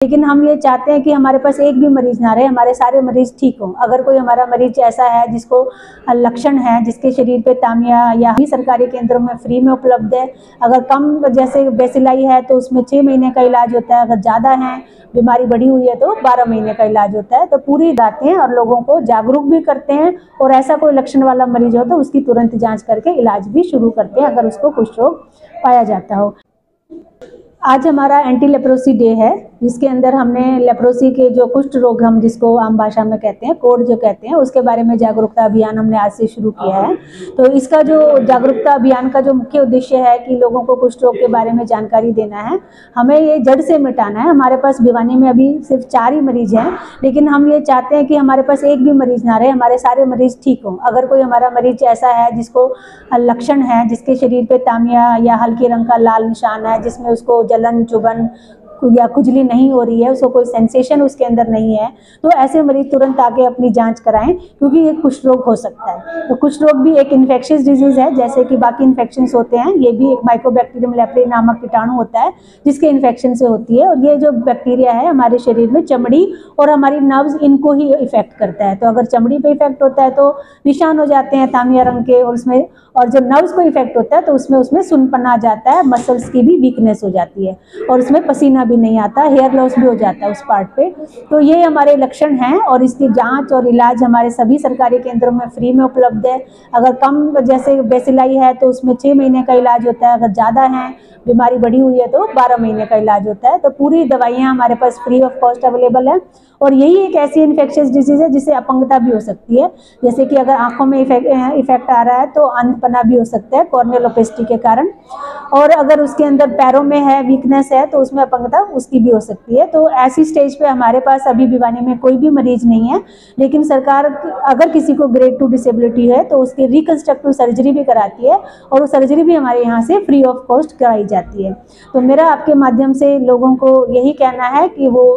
लेकिन हम ये चाहते हैं कि हमारे पास एक भी मरीज ना रहे, हमारे सारे मरीज ठीक हों। अगर कोई हमारा मरीज ऐसा है जिसको लक्षण है, जिसके शरीर पे तामिया या भी सरकारी केंद्रों में फ्री में उपलब्ध है। अगर कम जैसे बेसिलाई है तो उसमें 6 महीने का इलाज होता है, अगर ज़्यादा है बीमारी बढ़ी हुई है तो 12 महीने का इलाज होता है। तो पूरी जाते हैं और लोगों को जागरूक भी करते हैं, और ऐसा कोई लक्षण वाला मरीज हो तो उसकी तुरंत जाँच करके इलाज भी शुरू करते हैं अगर उसको कुष्ठ रोग पाया जाता हो। आज हमारा एंटी लेप्रोसी डे है, जिसके अंदर हमने लेप्रोसी के जो कुष्ठ रोग हम जिसको आम भाषा में कहते हैं, कोढ़ जो कहते हैं, उसके बारे में जागरूकता अभियान हमने आज से शुरू किया है। तो इसका जो जागरूकता अभियान का जो मुख्य उद्देश्य है कि लोगों को कुष्ठ रोग के बारे में जानकारी देना है, हमें ये जड़ से मिटाना है। हमारे पास भिवानी में अभी सिर्फ 4 ही मरीज हैं, लेकिन हम ये चाहते हैं कि हमारे पास एक भी मरीज ना रहे, हमारे सारे मरीज ठीक हों। अगर कोई हमारा मरीज ऐसा है जिसको लक्षण है, जिसके शरीर पे तामिया या हल्के रंग का लाल निशान है, जिसमें उसको जलन चुभन या खुजली नहीं हो रही है, उसको कोई सेंसेशन उसके अंदर नहीं है, तो ऐसे मरीज तुरंत आके अपनी जांच कराएं, क्योंकि ये कुष्ठ रोग हो सकता है। तो कुष्ठ रोग भी एक इन्फेक्शियस डिजीज है, जैसे कि बाकी इन्फेक्शंस होते हैं। ये भी एक माइकोबैक्टीरियम लेप्रे नामक कीटाणु होता है जिसके इन्फेक्शन से होती है, और ये जो बैक्टीरिया है हमारे शरीर में चमड़ी और हमारी नर्व्स, इनको ही इफेक्ट करता है। तो अगर चमड़ी पे इफेक्ट होता है तो निशान हो जाते हैं तामिया रंग के, और जो नर्व्स को इफेक्ट होता है तो उसमें सुनपना आ जाता है, मसल्स की भी वीकनेस हो जाती है, और उसमें पसीना भी नहीं आता, हेयर लॉस भी हो जाता है उस पार्ट पे। तो ये हमारे लक्षण हैं, और इसकी जांच और इलाज हमारे सभी सरकारी केंद्रों में फ्री में उपलब्ध है। अगर कम जैसे बेसिलाई है तो उसमें 6 महीने का इलाज होता है, अगर ज़्यादा है बीमारी बढ़ी हुई है तो 12 महीने का इलाज होता है। तो पूरी दवाइयाँ हमारे पास फ्री ऑफ कॉस्ट अवेलेबल है। और यही एक ऐसी इन्फेक्शियस डिजीज है जिससे अपंगता भी हो सकती है, जैसे कि अगर आंखों में इफेक्ट आ रहा है तो अंधपना भी हो सकता है कॉर्नियल ओपेसिटी के कारण, और अगर उसके अंदर पैरों में है वीकनेस है तो उसमें अपंगता उसकी भी हो सकती है। तो ऐसी स्टेज पे हमारे पास अभी भिवानी में कोई भी मरीज नहीं है, लेकिन सरकार अगर किसी को ग्रेड 2 डिसेबिलिटी है तो उसकी रिकंस्ट्रक्टिव सर्जरी भी कराती है, और वो सर्जरी भी हमारे यहाँ से फ्री ऑफ कॉस्ट कराई जाती है। तो मेरा आपके माध्यम से लोगों को यही कहना है कि वो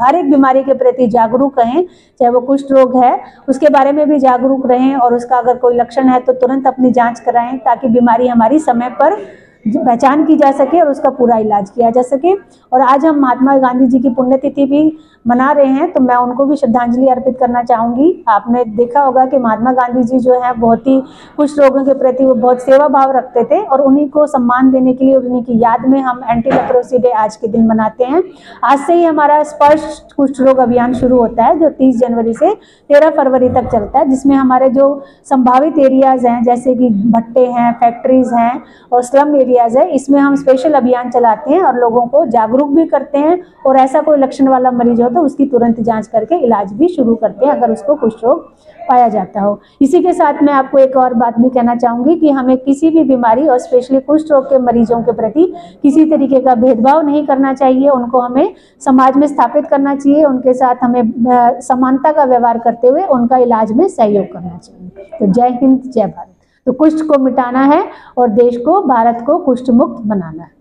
हर एक बीमारी के प्रति जागरूक रहें, चाहे वो कुष्ठ रोग है उसके बारे में भी जागरूक रहें, और उसका अगर कोई लक्षण है तो तुरंत अपनी जांच कराएं, ताकि बीमारी हमारी समय पर पहचान की जा सके और उसका पूरा इलाज किया जा सके। और आज हम महात्मा गांधी जी की पुण्यतिथि भी मना रहे हैं, तो मैं उनको भी श्रद्धांजलि अर्पित करना चाहूँगी। आपने देखा होगा कि महात्मा गांधी जी जो है बहुत ही कुष्ठ रोगों के प्रति वो बहुत सेवा भाव रखते थे, और उन्हीं को सम्मान देने के लिए, उन्हीं की याद में हम एंटी लेप्रोसी डे आज के दिन मनाते हैं। आज से ही हमारा स्पर्श कुष्ठ रोग अभियान शुरू होता है, जो 30 जनवरी से 13 फरवरी तक चलता है, जिसमें हमारे जो संभावित एरियाज हैं, जैसे कि भट्टे हैं, फैक्ट्रीज हैं और स्लम एरियाज है, इसमें हम स्पेशल अभियान चलाते हैं और लोगों को जागरूक भी करते हैं, और ऐसा कोई लक्षण वाला मरीज हो तो उसकी तुरंत जांच करके इलाज भी शुरू करते हैं अगर उसको कुष्ठ रोग पाया जाता हो। इसी के साथ मैं आपको एक और बात भी कहना चाहूँगी कि हमें किसी भी बीमारी और स्पेशली कुष्ठ रोग के मरीजों के प्रति किसी तरीके का भेदभाव नहीं करना चाहिए। उनको हमें समाज में स्थापित करना चाहिए, उनके साथ हमें समानता का व्यवहार करते हुए उनका इलाज में सहयोग करना चाहिए। तो जय हिंद, जय भारत। तो कुष्ठ को मिटाना है और देश को, भारत को कुष्ठ मुक्त बनाना है।